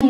तो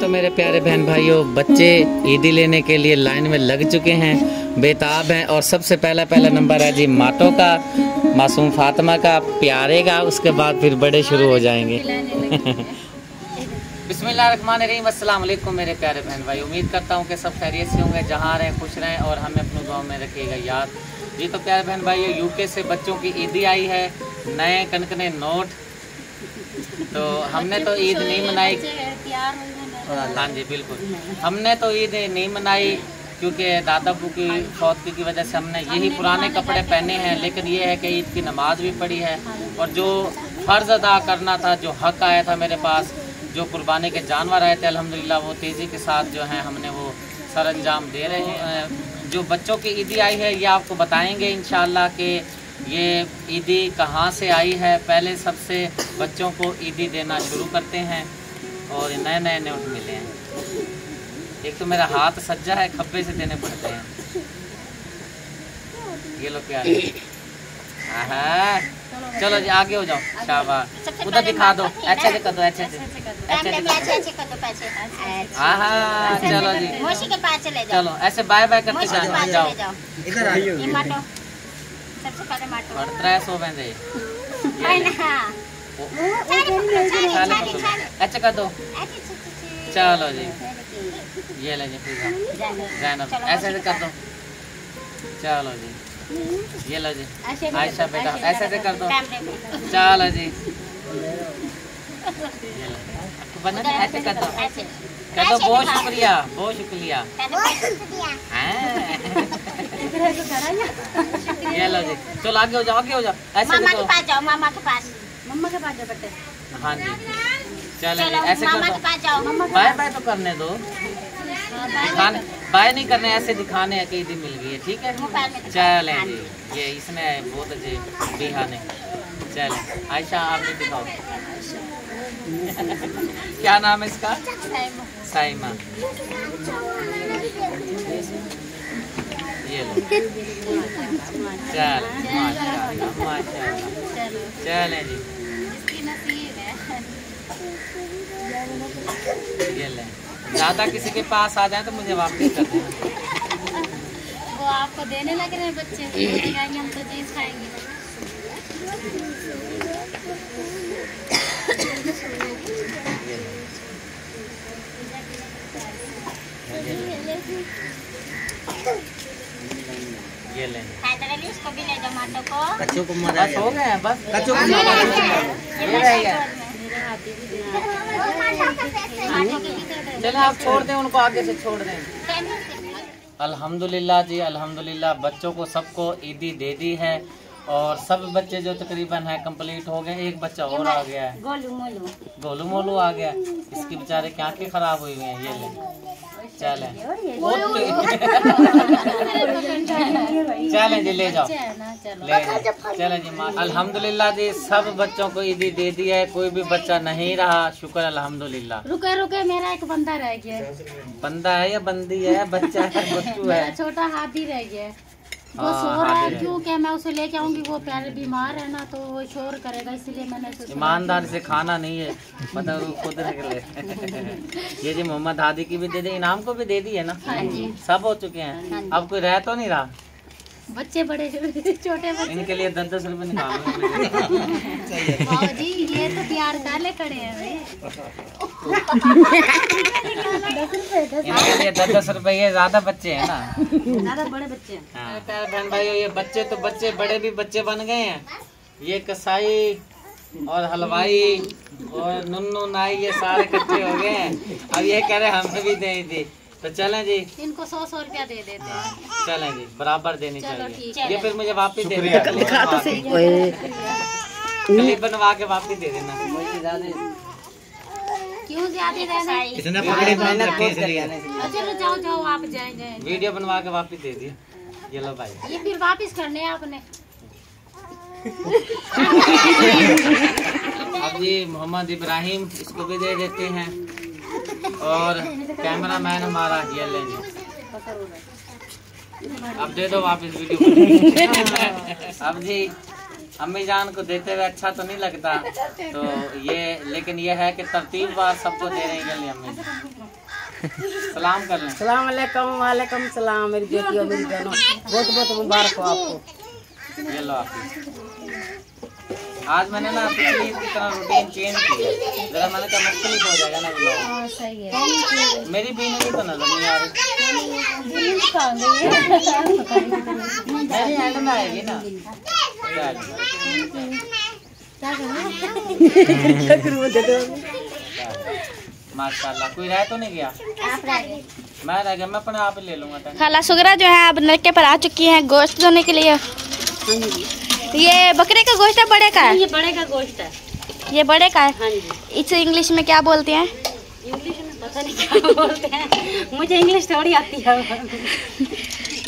मेरे प्यारे बहन भाइयों, बच्चे ईदी लेने के लिए लाइन में लग चुके हैं, बेताब हैं। और सबसे पहला नंबर है जी माटो का, मासूम फातिमा का, प्यारे का। उसके बाद फिर बड़े शुरू हो जाएंगे। बिस्मिल्लाहिर्रहमानिर्रहीम। अस्सलाम वालेकुम मेरे प्यारे बहन भाई, उम्मीद करता हूँ कि सब खैरियत से होंगे, जहाँ रहें खुश रहें और हमें अपनी दुआओं में रखिएगा याद। जी तो प्यारे बहन भाई, यूके से बच्चों की ईदी आई है, नए कनकने नोट। तो हमने तो ईद नहीं मनाई। हाँ जी बिल्कुल, हमने तो ईद नहीं मनाई क्योंकि दादा अब्बू की फौतगी की वजह से हमने यही पुराने कपड़े पहने हैं। लेकिन ये है कि ईद की नमाज भी पढ़ी है और जो फ़र्ज़ अदा करना था, जो हक़ आया था मेरे पास, जो कुर्बानी के जानवर आए थे, अल्हम्दुलिल्लाह वो तेज़ी के साथ जो है हमने वो सर अंजाम दे रहे हैं। जो बच्चों की ईदी आई है ये आपको बताएंगे इंशाअल्लाह कि ये ईदी कहाँ से आई है। पहले सबसे बच्चों को ईदी देना शुरू करते हैं और नए नए नोट मिले हैं। एक तो मेरा हाथ सज्जा है, खब्बे से देने पड़ते हैं। ये लो प्यारे। चलो जी आगे हो जाओ, शाबाश। उधर दिखा दो, अच्छे से कर दो, अच्छे से हाँ। चलो जी, चलो ऐसे बाय बाय करके जाओ। इधर आइए। अच्छा कर दो। चलो जी, ये ले जी जैनब, ऐसे कर दो। चलो जी, ये लो जी आयशा बेटा, ऐसे कर दो। चलो जी, ऐसे कर दो, कर दो। बहुत शुक्रिया, बहुत शुक्रिया। ये लो जी, चलो आगे हो जाओ, आगे हो जाओ। ऐसे मामा के पास जाओ, मामा के पास, मम्मा के पास जाओ बेटे। हाँ जी, चलो ऐसे कर दो। बाय बाय तो करने दो, दिखाने बाय नहीं करने, ऐसे दिखाने हैं कि ईदी मिल गई है। ठीक है, चले जी। ये इसने बहुत अच्छे बिहाने। चले आयशा, आप भी दिखाओ। क्या नाम है इसका? साइमा। ये लो, चल माशाल्लाह माशाल्लाह। चले जी, ये ले। ज़्यादा किसी के पास आ जाए तो मुझे वापस कर देना। वो आपको देने लग रहे हैं बच्चे, हम तो चीज़ खाएंगे। ये ले, इसको भी ले जाओ, माटो को। कच्चों को बस हो गए हैं, बस कच्चों को ये रह गया। चलो आप छोड़ दें उनको, आगे से छोड़ दें। अल्हम्दुलिल्लाह जी, अल्हम्दुलिल्लाह बच्चों को सबको ईदी दे दी है और सब बच्चे जो तकरीबन है कंप्लीट हो गए। एक बच्चा और आ गया है, गोलू मोलू आ गया। इसकी बेचारे की आंखें खराब हुई हुई हैं। ये ले, चले चलें जी, ले जाओ, ले जाओ। चलें जी, अल्हम्दुलिल्लाह जी सब बच्चों को ईदी दे दी है, कोई भी बच्चा नहीं रहा। शुक्र अल्हम्दुलिल्लाह। रुके मेरा एक बंदा रह गया। बंदा है या बंदी है? बच्चा है, बच्चू है, छोटा हाथी रह गया। वो सो रहा है क्योंकि मैं उसे लेके आऊंगी, वो प्यारे बीमार है ना, तो वो शोर करेगा, इसलिए मैंने ईमानदार से खाना नहीं है, मतलब खुद निकले। ये जी मोहम्मद हादी की भी दे दी, इनाम को भी दे दी है ना। हाँ जी, सब हो चुके हैं। अब कोई रह तो नहीं रहा। बच्चे बड़े छोटे बच्चे, इनके लिए 10-10 रुपए निकालो। जी ये तो प्यार काले खड़े हैं। इनके लिए 10-10 रुपए, ये ज्यादा बच्चे हैं ना, ज्यादा बड़े बच्चे हैं। हाँ बहन भाइयों, ये बच्चे तो बच्चे, बड़े भी बच्चे बन गए हैं। ये कसाई और हलवाई और नुन्नू नाई ये सारे इकट्ठे हो गए हैं। अब ये कह रहे हमें भी दे दी, तो चलें जी, इनको 100 रुपया दे देते हैं। चलें जी, बराबर देनी चाहिए। ये फिर मुझे वापस दे देना, क्लिप बनवा के वापस दे देना। क्यों ज्यादा रहना? इतना पकड़े चलो जाओ आप जाएंगे। वीडियो बनवा के वापस दे दिए। ये लो भाई, ये फिर वापस करने हैं आपने। अब जी मोहम्मद इब्राहिम, इसको भी दे देते हैं। और कैमरा मैन हमारा ये लेंगे। अब दे दो वापस वीडियो। अब जी अम्मी जान को देते हुए अच्छा तो नहीं लगता, तो ये लेकिन ये है कि तरतीब बार सबको दे रही है अम्मी जी। सलाम कर लें। सलाम अलैकुम। वालेकुम सलाम मेरी बेटी और मेरी बहनों, बहुत बहुत मुबारक हो आपको। ये लो आप। आज मैंने ना पिछली ईद की तरह रूटीन चेंज की है, जरा मैंने कहा मुश्किल हो जाएगा ना ब्लॉग। सही है। मेरी बीनरी तो नजर नहीं आ रही। मेरी एंड में आएगी ना। माशाल्लाह। कोई रह तो नहीं गया? मैं रह गया, मैं अपने आप ही ले लूंगा। खाला सुगरा जो है अब नलके पर आ चुकी है गोश्त धोने के लिए। ये बकरे का गोश्त है, बड़े का है? ये बड़े का गोश्त है। ये बड़े का है। हाँ जी। इसे इंग्लिश में क्या बोलते हैं? इंग्लिश में पता नहीं क्या बोलते हैं, मुझे इंग्लिश थोड़ी आती है।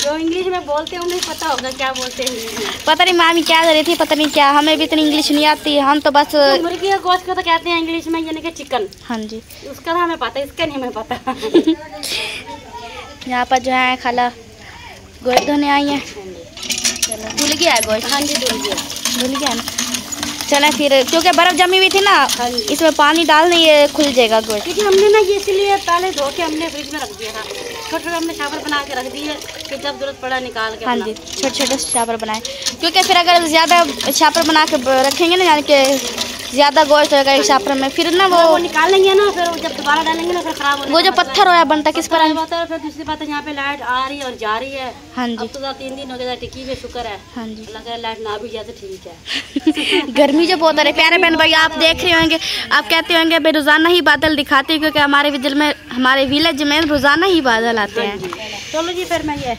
जो इंग्लिश में बोलते हैं उन्हें पता होगा क्या बोलते हैं। पता नहीं मामी क्या कर रही थी, पता नहीं क्या, हमें भी इतनी इंग्लिश नहीं आती, हम तो बस तो मुर्गी का गोश्त को तो कहते हैं इंग्लिश में यानी कि चिकन। हाँ जी। उसका तो हमें पता है, इसका नहीं हमें पता। यहाँ पर जो है खाला गोश्त धोने आई है। धुल गया है गोश्त? हाँ जी धुल गया ना। चले फिर, क्योंकि बर्फ जमी हुई थी ना, इसमें पानी डालने ये खुल जाएगा गोश्त। क्योंकि हमने ना ये इसलिए पहले धो के हमने फ्रिज में रख दिया था, छोटे छोटे हमने चावल बना के रख दिए कि जब जरूरत पड़ा निकाल के। हाँ जी, छोटे छोटे चावल बनाए, क्योंकि फिर अगर ज़्यादा चावल बना के रखेंगे ना, यानी कि ज़्यादा गोश्त होगा एक चावल में, फिर ना वो निकाल लेंगे ना, फिर जब दोबारा डालेंगे ना फिर खराब हो जाएगा। वो जो पत्थर होया बनता किस पर होता है। फिर दूसरी बात है यहाँ पे लाइट आ रही है और जा रही है। हाँ जी। अब तो 3 दिन हो गया टिकी में, शुक्र है। हाँ जी। लगा लाइट ना भी जाए तो ठीक है। गर्मी जो बहुत हो रही है प्यारे बहन भाई, आप देख रहे होंगे, आप कहते होंगे भाई रोजाना ही बादल दिखाते हैं, क्योंकि हमारे विलेज में रोजाना ही बादल आते हैं। चलो जी फिर मैं ये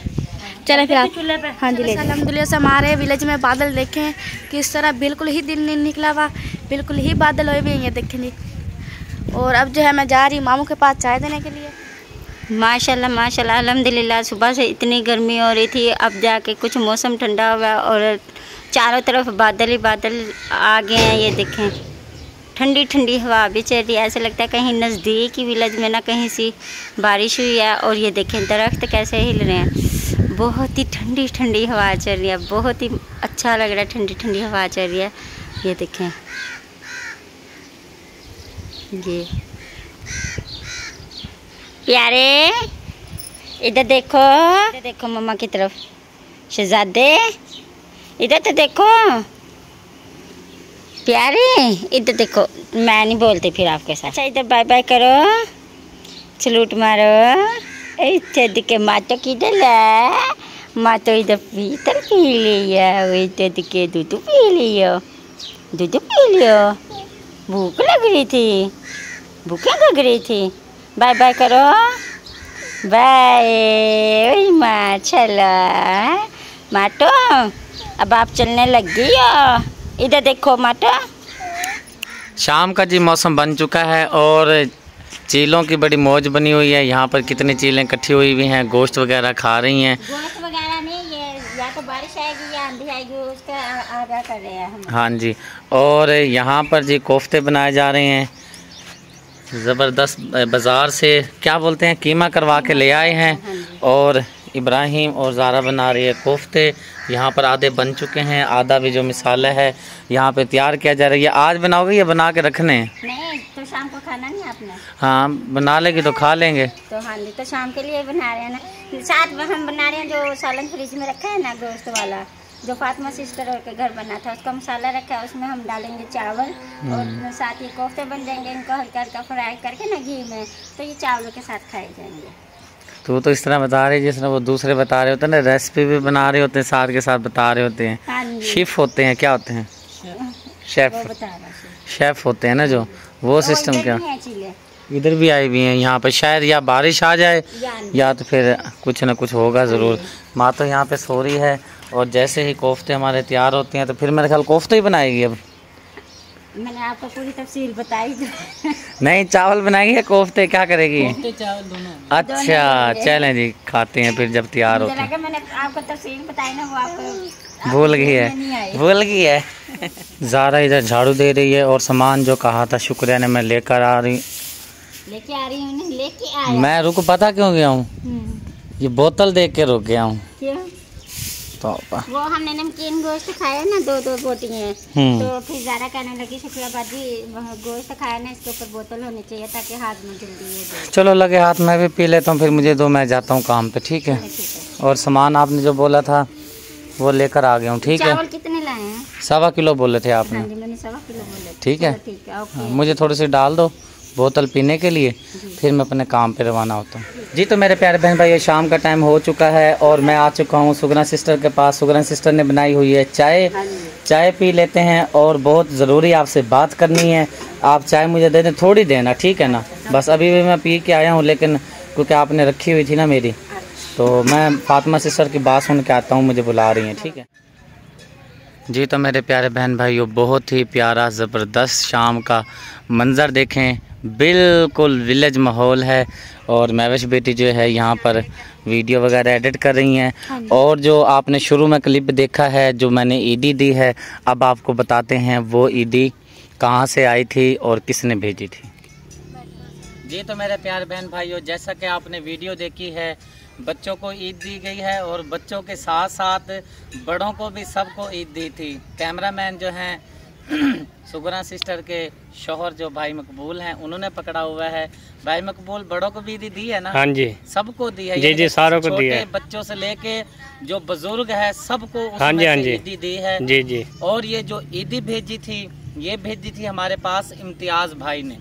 चले फिर आप चूल्हे पे। हाँ जी। अल्हम्दुलिल्लाह से हमारे विलेज में बादल देखें किस तरह बिल्कुल ही दिन नहीं निकला हुआ, बिल्कुल ही बादल हुए हुए हैं देखेंगे। और अब जो है मैं जा रही हूँ मामू के पास चाय देने के लिए। माशाल्लाह माशाल्लाह अल्हम्दुलिल्लाह। सुबह से इतनी गर्मी हो रही थी, अब जाके कुछ मौसम ठंडा हुआ और चारों तरफ बादल ही बादल आ गए हैं। ये देखें ठंडी ठंडी हवा भी चल रही है, ऐसा लगता है कहीं नज़दीक ही विलेज में ना कहीं सी बारिश हुई है। और ये देखें दरख्त कैसे हिल रहे हैं, बहुत ही ठंडी ठंडी हवा चल रही है, बहुत ही अच्छा लग रहा है, ठंडी ठंडी हवा चल रही है। ये देखें, ये प्यारे इधर देखो, इधर देखो मम्मा की तरफ। शहजादे इधर तो देखो, प्यारे इधर देखो। मैं नहीं बोलती फिर आपके साथ। अच्छा इधर बाय बाय करो, सलूट मारो। इधर दिखे माँ तो किधर है, माँ तो इधर भीतर पी लिया, इधर दिखे दूध पी लियो, दूध पी लियो। भूख लग रही थी, भूखें लग रही थी। बाय बाय करो, बाय माँ। चलो माटो अब आप चलने लग गई हो। इधर देखो माटो। शाम का जी मौसम बन चुका है और चीलों की बड़ी मौज बनी हुई है। यहाँ पर कितनी चीलें इकट्ठी हुई हुई हैं, गोश्त वगैरह खा रही हैं। गोश्त वगैरह नहीं, ये या तो बारिश आएगी या आंधी आएगी, उसका आगाह कर रहे हैं हम। हाँ जी। और यहाँ पर जी कोफ्ते बनाए जा रहे हैं, ज़बरदस्त बाज़ार से क्या बोलते हैं कीमा करवा के ले आए हैं। और इब्राहिम और ज़ारा बना रही है कोफ्ते। यहाँ पर आधे बन चुके हैं, आधा भी जो मिसाला है यहाँ पे तैयार किया जा रहा है। ये आज बनाओगे या बना के रखने? नहीं तो शाम को खाना नहीं आपने? हाँ बना लेगी तो खा लेंगे। तो हाँ जी, तो शाम के लिए बना रहे हैं ना। साथ में हम बना रहे हैं जो सालन फ्रिज में रखा है ना गोश्त वाला, जो फातिमा सिस्टर के घर बना था, उसका मसाला रखा है, उसमें हम डालेंगे चावल और साथ ही कोफ्ते बन जाएंगे। इनको हल्का हल्का फ्राई करके ना घी में, तो ये चावलों के साथ खाए जाएंगे। तो इस तरह बता रहे जिस तरह वो दूसरे बता रहे होते हैं ना, रेसिपी भी बना रहे होते हैं, साथ के साथ बता रहे होते हैं। शेफ होते हैं, क्या होते हैं? शेफ होते हैं ना जो, वो सिस्टम क्या इधर भी आई हुई हैं। यहाँ पर शायद या बारिश आ जाए या तो फिर कुछ ना कुछ होगा ज़रूर। माँ तो यहाँ पे सो रही है और जैसे ही कोफ्ते हमारे तैयार होते हैं तो फिर मेरे ख्याल कोफ्ते ही बनाएगी। अब मैंने आपको पूरी तफसील बताई। नहीं चावल बनाएगी या कोफ्ते, क्या करेगी? चावल दोनों। अच्छा चलें जी, खाते हैं फिर जब तैयार होते हैं। मैंने आपको तफसील बताई ना, वो आपको भूल गई है। ज़ारा इधर झाड़ू दे रही है और सामान जो कहा था शुक्रिया ने मैं लेके आ रही हूँ। लेके आ रही हूँ, लेके आया। मैं रुक पता क्यों गया हूँ, ये बोतल देख के रुक गया हूँ। क्यों? तो वो हमने नमकीन गोश्त खाया ना, 2-2 बोटियाँ, तो फिर ज़्यादा कहने लगी शुक्रिया बाजी गोश्त खाया ना, इसके ऊपर बोतल होनी चाहिए ताकि हाथ में जल्दी ये दे। चलो लगे हाथ में भी पी लेता हूँ, फिर मुझे दो, मैं जाता हूँ काम पे, ठीक है। और सामान आपने जो बोला था वो लेकर आ गया हूँ, ठीक है। चावल कितने लाए हैं? 1.25 किलो बोले थे आपने। हाँ जी, मैंने 1.25 किलो बोले। ठीक है, ठीक है, ओके। मुझे थोड़ी सी डाल दो बोतल पीने के लिए, फिर मैं अपने काम पे रवाना होता हूँ। जी तो मेरे प्यारे बहन भाई, ये शाम का टाइम हो चुका है और मैं आ चुका हूँ सुगना सिस्टर के पास। सुगना सिस्टर ने बनाई हुई है चाय, चाय पी लेते हैं और बहुत ज़रूरी आपसे बात करनी है। आप चाय मुझे दे दें, थोड़ी देना, ठीक है ना। बस अभी भी मैं पी के आया हूँ, लेकिन क्योंकि आपने रखी हुई थी ना मेरी, तो मैं फातिमा सिस्टर की बात सुन के आता हूँ, मुझे बुला रही हैं, ठीक है। जी तो मेरे प्यारे बहन भाइयों, बहुत ही प्यारा ज़बरदस्त शाम का मंज़र देखें, बिल्कुल विलेज माहौल है। और महविश बेटी जो है यहाँ पर वीडियो वगैरह एडिट कर रही हैं। और जो आपने शुरू में क्लिप देखा है, जो मैंने ईदी दी है, अब आपको बताते हैं वो ईदी कहाँ से आई थी और किसने भेजी थी। जी तो मेरे प्यारे बहन भाइयों, जैसा कि आपने वीडियो देखी है, बच्चों को ईद दी गई है और बच्चों के साथ साथ बड़ों को भी सबको ईद दी थी। कैमरामैन जो हैं सुगना सिस्टर के शोहर जो भाई मकबूल हैं, उन्होंने पकड़ा हुआ है। भाई मकबूल, बड़ों को भी दी है ना? हाँ जी, सबको दी है। जी जी, सारों को दी है। बच्चों से लेके जो बुजुर्ग है सबको हाँ जी, हाँ जी, ईदी दी है। जी जी। और ये जो ईदी भेजी थी, ये भेजी थी हमारे पास इम्तियाज़ भाई ने।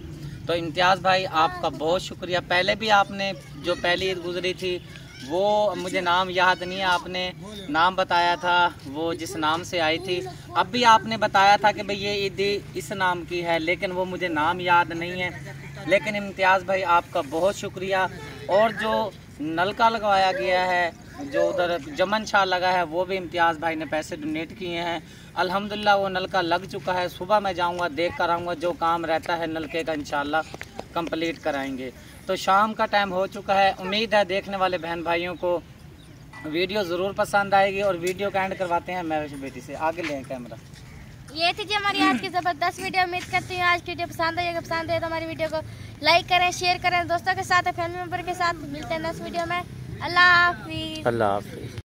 तो इम्तियाज़ भाई, आपका बहुत शुक्रिया। पहले भी आपने जो पहली ईद गुजरी थी, वो मुझे नाम याद नहीं है, आपने नाम बताया था वो जिस नाम से आई थी। अब भी आपने बताया था कि भाई ये ईदी इस नाम की है, लेकिन वो मुझे नाम याद नहीं है। लेकिन इम्तियाज़ भाई, आपका बहुत शुक्रिया। और जो नलका लगवाया गया है, जो उधर जमन शाह लगा है, वो भी इम्तियाज़ भाई ने पैसे डोनेट किए हैं। अल्हम्दुलिल्लाह वो नलका लग चुका है। सुबह मैं जाऊंगा, देख कर आऊँगा, जो काम रहता है नलके का इंशाल्लाह कंप्लीट कराएंगे। तो शाम का टाइम हो चुका है। उम्मीद है देखने वाले बहन भाइयों को वीडियो ज़रूर पसंद आएगी। और वीडियो का एंड करवाते हैं महविश बेटी से। आगे लें कैमरा। ये थी जी हमारी आज की ज़बरदस्त वीडियो। उम्मीद करती हूँ आज की वीडियो पसंद आएगी। पसंद आए तो हमारी वीडियो को लाइक करें, शेयर करें दोस्तों के साथ, फैमिली मेम्बर के साथ। मिलते हैं नेक्स्ट वीडियो में। अल्लाह हाफिज़। अल्लाह हाफिज़।